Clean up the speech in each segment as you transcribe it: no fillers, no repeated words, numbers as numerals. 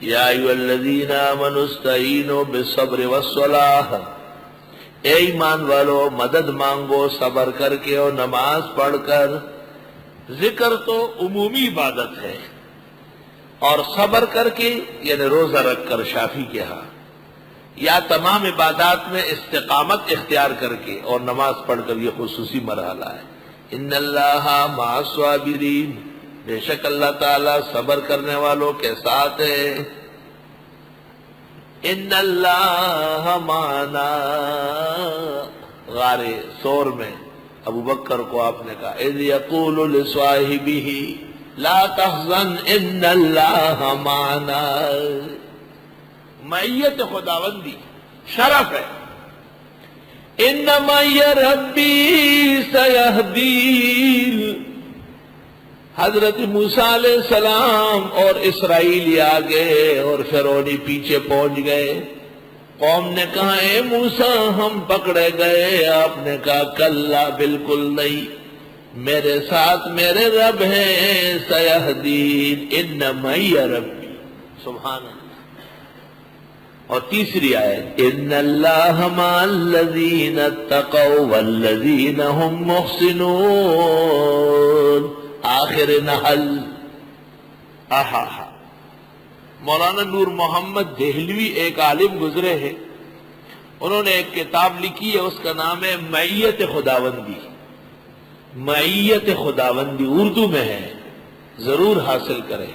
یا ایھا الذین آمنوا استعینوا بالصبر والصلاۃ، اے ایمان والو مدد مانگو صبر کر کے اور نماز پڑھ کر۔ ذکر تو عمومی عبادت ہے، اور صبر کر کے یعنی روزہ رکھ کر شافعی کے ہاں، یا تمام عبادات میں استقامت اختیار کر کے اور نماز پڑھ کر یہ خصوصی مرحلہ ہے۔ ان اللہ مع الصابرین، بے شک اللہ تعالیٰ صبر کرنے والوں کے ساتھ ہے۔ ان اللہ معنا، غار سور میں ابو بکر کو آپ نے کہا اذ یقول لصاحبہ لا تحزن ان اللہ معنا، معیت خداوندی شرف ہے۔ ان معی ربی سیہدین، حضرت موسیٰ علیہ السلام اور اسرائیلی آگے اور فرعونی پیچھے پہنچ گئے۔ قوم نے کہا اے موسیٰ ہم پکڑے گئے، آپ نے کہا کلا بالکل نہیں، میرے ساتھ میرے رب ہیں، سیہدین ان معی ربی، سبحان اللہ۔ اور تیسری آیت ان اللہ مع الذین اتقوا والذین هم محسنون، آخر نحل۔ مولانا نور محمد دہلوی ایک عالم گزرے ہیں، انہوں نے ایک کتاب لکھی ہے، اس کا نام ہے معیت خداوندی۔ معیت خداوندی اردو میں ہے، ضرور حاصل کریں۔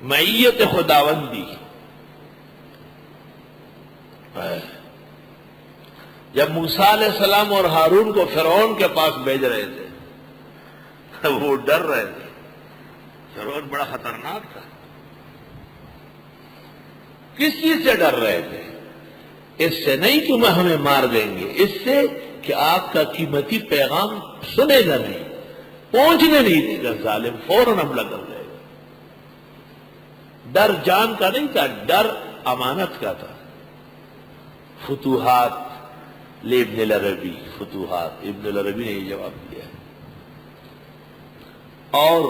معیت خداوندی، جب موسیٰ علیہ السلام اور ہارون کو فرعون کے پاس بھیج رہے تھے وہ ڈر رہے تھے، فرعون بڑا خطرناک تھا۔ کس چیز سے ڈر رہے تھے؟ اس سے نہیں کہ وہ ہمیں مار دیں گے، اس سے کہ آپ کا قیمتی پیغام سنے گا نہیں، پہنچنے نہیں دے گا ظالم، فوراً حملہ کر دے گا۔ ڈر جان کا نہیں تھا، ڈر امانت کا تھا۔ فتوحات لابن العربی، فتوحات ابن العربی نے یہ جواب دیا ہے۔ اور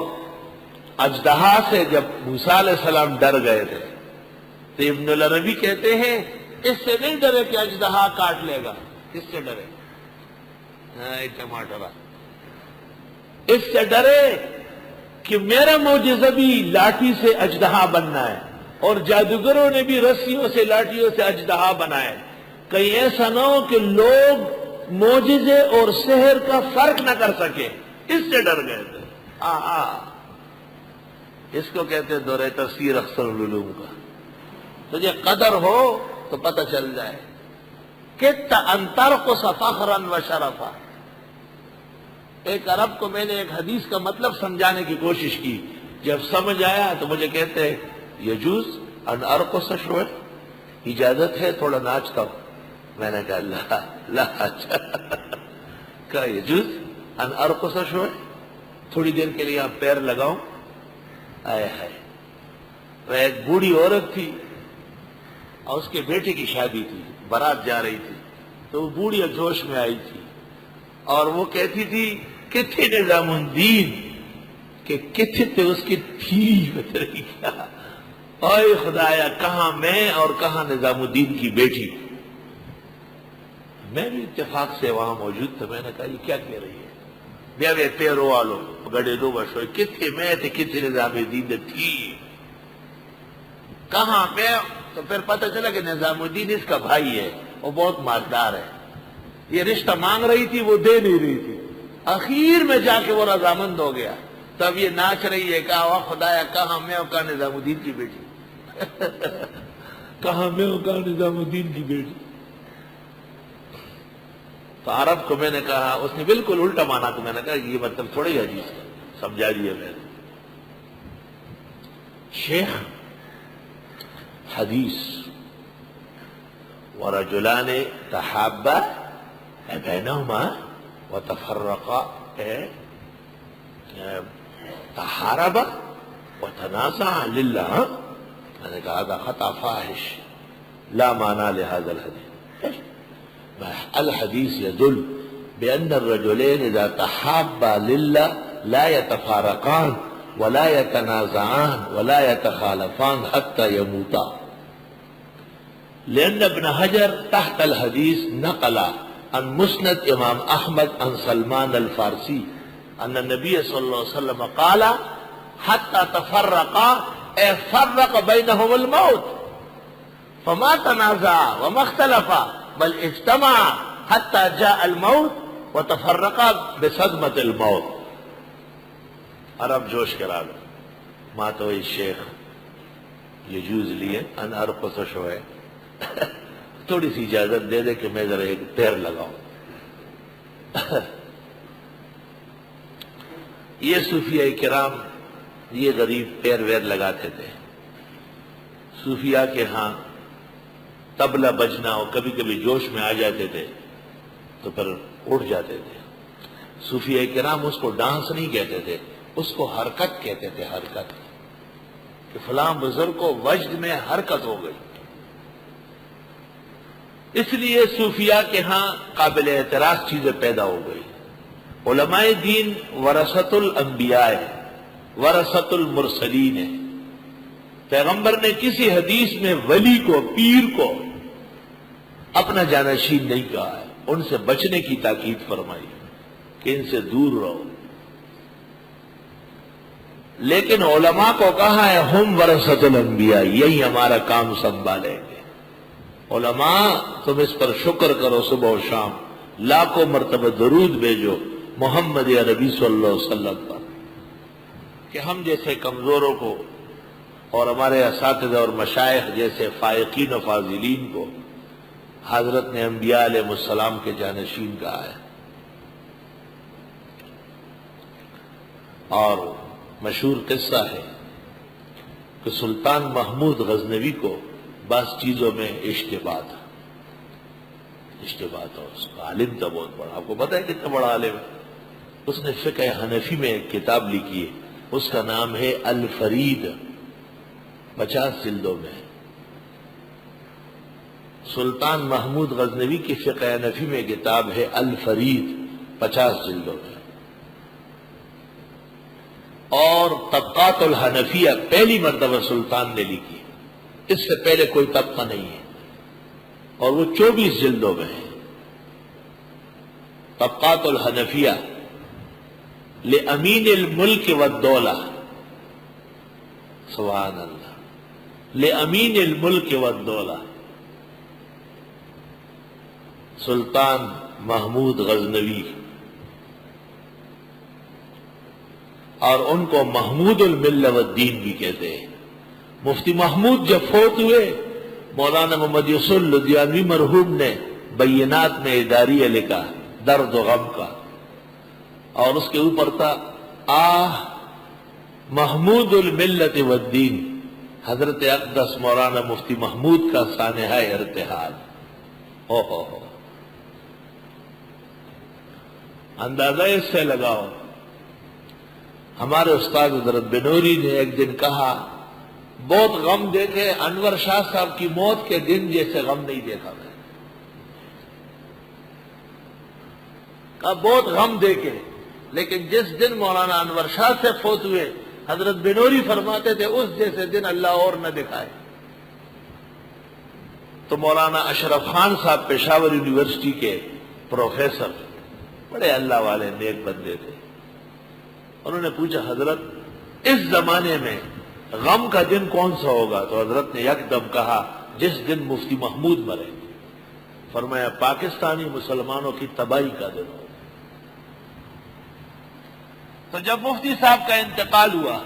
اژدہا سے جب موسیٰ علیہ السلام ڈر گئے تھے تو ابن العربی کہتے ہیں اس سے نہیں ڈرے کہ اژدہا کاٹ لے گا، کس سے ڈرے؟ ٹماٹر، اس سے ڈرے کہ میرا معجزہ بھی لاٹھی سے اژدہا بننا ہے، اور جادوگروں نے بھی رسیوں سے لاٹھیوں سے اژدہا بنائے، کہیں ایسا نہ ہو کہ لوگ معجزے اور سحر کا فرق نہ کر سکے، اس سے ڈر گئے تھے۔ اس کو کہتے ہیں دورہ تفسیر اختصر العلوم کا۔ تجھے قدر ہو تو پتہ چل جائے کت انتر کو فخرا و شرفا۔ ایک عرب کو میں نے ایک حدیث کا مطلب سمجھانے کی کوشش کی، جب سمجھ آیا تو مجھے کہتے ہیں یجوز ان ارقص شوئے، اجازت ہے تھوڑا ناچتا ہوں۔ میں نے کہا لا اچھا، کہا یجوز ان ارقص شوئے، تھوڑی دیر کے لیے آپ پیر لگاؤں؟ آئے ہائے، وہ ایک بوڑھی عورت تھی اور اس کے بیٹے کی شادی تھی، بارات جا رہی تھی، تو وہ بوڑھی جوش میں آئی تھی اور وہ کہتی تھی کتھے نظام الدین، کہ کتھے تھے اس کی تھی بتری کیا، اے خدایا کہاں میں اور کہاں نظام الدین کی بیٹی۔ میں بھی اتفاق سے وہاں موجود تھا، میں نے کہا یہ کیا کہہ رہی ہے؟ بیوے پیرو والو گڑے دو بشوئے، کتھے میں تھے کتھے نظام الدین تھی، کہاں میں؟ تو پھر پتہ چلا کہ نظام الدین اس کا بھائی ہے، وہ بہت مالدار ہے، یہ رشتہ مانگ رہی تھی وہ دے نہیں رہی تھی، اخیر میں جا کے وہ رضامند ہو گیا، تب یہ ناچ رہی ہے، کہا واہ خدایا کہاں میں اور کہاں نظام الدین کی بیٹی کہاں میں اور کہاں نظام الدین کی بیٹی۔ تو عرب کو میں نے کہا، اس نے بالکل الٹا مانا، تو میں نے کہا یہ مطلب تھوڑی حدیث کا سمجھا دیا میں نے۔ شیخ حدیث ورجلان تحابا بینہما وتفرقا تحاربا وتنازعا للہ، میں نے کہا هذا خطأ فاحش لا معنى لهذا الحديث۔ الحديث يدل بأن الرجلين إذا تحابا لله لا يتفارقان ولا يتنازعان ولا يتخالفان حتى يموتا. لأن ابن حجر تحت الحديث نقل عن مسند امام احمد عن سلمان الفارسی ان النبی صلی اللہ علیہ وسلم قال حتى تفرقا اے فرق بينهم الموت فما تنازعا وما اختلفا بل اجتمعا حتى جاء الموت وتفرقا بصدمة الموت. عرب جوش کرا لو ما تو الشیخ يجوز لي ان ارقص شوية تھوڑی سی اجازت دے دے کہ میں ذرا ایک پیر لگاؤں. یہ صوفیاء کرام یہ غریب پیر ویر لگاتے تھے. صوفیاء کے ہاں طبلہ بجنا اور کبھی کبھی جوش میں آ جاتے تھے تو پھر اٹھ جاتے تھے. صوفیاء کرام اس کو ڈانس نہیں کہتے تھے، اس کو حرکت کہتے تھے. حرکت کہ فلاں بزرگ کو وجد میں حرکت ہو گئی. اس لیے صوفیاء کے ہاں قابل اعتراض چیزیں پیدا ہو گئی. علماء دین ورثۃ الانبیاء ورثۃ المرسلین ہے. پیغمبر نے کسی حدیث میں ولی کو پیر کو اپنا جانشین نہیں کہا ہے، ان سے بچنے کی تاکید فرمائی کہ ان سے دور رہو. لیکن علماء کو کہا ہے ہم ورثۃ الانبیاء، یہی ہمارا کام سنبھالیں گے. علماء تم اس پر شکر کرو، صبح و شام لاکھوں مرتبہ درود بھیجو محمد عربی صلی اللہ علیہ وسلم پر، کہ ہم جیسے کمزوروں کو اور ہمارے اساتذہ اور مشائخ جیسے فائقین و فاضلین کو حضرت نے انبیاء علیہ السلام کے جانشین کہا ہے. اور مشہور قصہ ہے کہ سلطان محمود غزنوی کو بعض چیزوں میں اشتباہ تھا. اس کا عالم تھا بہت بڑا، آپ کو پتہ ہے کتنا بڑا عالم ہے. اس نے فقہ حنفی میں ایک کتاب لکھی ہے، اس کا نام ہے الفرید، 50 جلدوں میں. سلطان محمود غزنوی کی فقہ حنفی میں کتاب ہے الفرید، 50 جلدوں میں. اور طبقات الحنفیہ پہلی مرتبہ سلطان نے لکھی، اس سے پہلے کوئی طبقہ نہیں ہے، اور وہ 24 جلدوں میں ہے. طبقات الحنفیہ لامین الملک والدولہ، سبحان اللہ، لامین الملک والدولہ، سلطان محمود غزنوی. اور ان کو محمود الملہ والدین بھی کہتے ہیں. مفتی محمود جب فوت ہوئے، مولانا محمد یوسف لدھیانوی مرحوم نے بینات میں اداریہ لکھا درد و غم کا، اور اس کے اوپر تھا آہ محمود الملت والدین، حضرت اقدس مولانا مفتی محمود کا سانحہ ارتحال. ہو اندازہ اس سے لگاؤ. ہمارے استاد حضرت بنوری نے ایک دن کہا بہت غم دیکھے، انور شاہ صاحب کی موت کے دن جیسے غم نہیں دیکھا میں. کہا بہت غم دیکھے، لیکن جس دن مولانا انور شاہ سے فوت ہوئے، حضرت بنوری فرماتے تھے اس جیسے دن اللہ اور نہ دکھائے. تو مولانا اشرف خان صاحب پشاور یونیورسٹی کے پروفیسر، بڑے اللہ والے نیک بندے تھے. انہوں نے پوچھا حضرت اس زمانے میں غم کا دن کون سا ہوگا؟ تو حضرت نے یکدم کہا جس دن مفتی محمود مرے. فرمایا پاکستانی مسلمانوں کی تباہی کا دن ہوگا. تو جب مفتی صاحب کا انتقال ہوا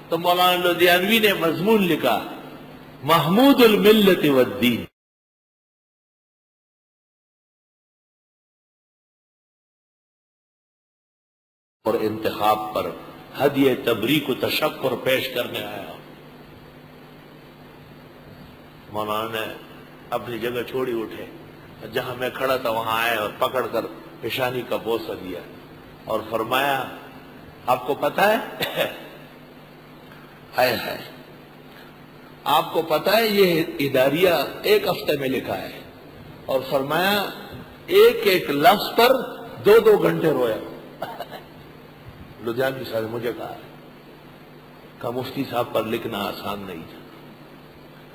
تو مولانا لدھیانوی نے مضمون لکھا محمود الملت والدین. اور انتخاب پر ہدیہ تبریک و تشکر پیش کرنے آیا. مولانا نے اپنی جگہ چھوڑی اٹھے، جہاں میں کھڑا تھا وہاں آئے اور پکڑ کر پیشانی کا بوسہ دیا اور فرمایا آپ کو پتہ ہے ہے آپ کو پتہ ہے یہ اداریہ ایک ہفتے میں لکھا ہے. اور فرمایا ایک ایک لفظ پر 2 گھنٹے رویا. لدھیانوی صاحب نے مجھے کہا کہ مفتی صاحب پر لکھنا آسان نہیں تھا،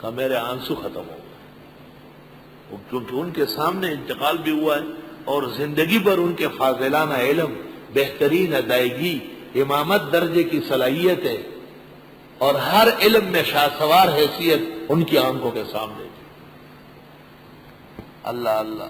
کہ میرے آنسو ختم ہو گئے، کیونکہ ان کے سامنے انتقال بھی ہوا ہے اور زندگی پر ان کے فاضلانہ علم، بہترین ادائیگی، امامت درجے کی صلاحیت ہے اور ہر علم میں شاہسوار حیثیت ان کی آنکھوں کے سامنے تھی۔ اللہ اللہ